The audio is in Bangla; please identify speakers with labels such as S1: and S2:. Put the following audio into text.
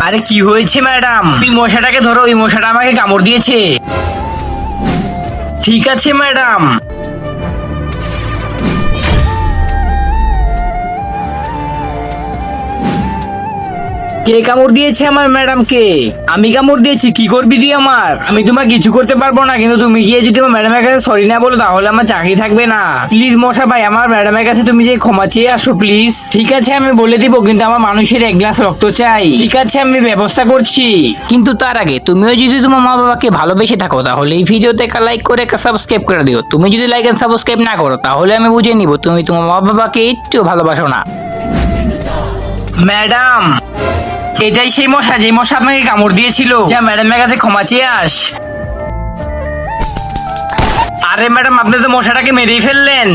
S1: আরে কি হয়েছে ম্যাডাম? ওই মশাটাকে ধরো, ওই মশাটা আমাকে কামড় দিয়েছে। ঠিক আছে ম্যাডাম। কে কামড় দিয়েছে আমার ম্যাডামকে? আমি কামড় দিয়েছি? কি করবি তুই আমার? আমি তোমার কিছু করতে পারবো না, কিন্তু তুমি গিয়ে যদি আমার ম্যাডামের কাছে সরি না বলো তাহলে আমার চাকরি থাকবে না। প্লিজ মশা ভাই, আমার ম্যাডামের কাছে তুমি যে ক্ষমা চেয়ে আসো প্লিজ। ঠিক আছে আমি বলে দিব, কিন্তু আমার মানুষের এক গ্লাস রক্ত চাই। ঠিক আছে আমি ব্যবস্থা করছি, কিন্তু তার আগে তুমিও যদি তোমার মা বাবাকে ভালোবেসে থাকো তাহলে এই ভিডিওতে একটা লাইক করে একটা সাবস্ক্রাইব করে দিও। তুমি যদি লাইক এন্ড সাবস্ক্রাইব না করো তাহলে আমি বুঝে নিব তুমি তোমার মা বাবাকে একটু ভালোবাসো না। ম্যাডাম, এটাই সেই মশা যে মশা আপনাকে কামড় দিয়েছিল। যা ম্যাডামের কাছে ক্ষমা চেয়ে আস। আরে ম্যাডাম, আপনি তো মশাটাকে মেরেই ফেললেন।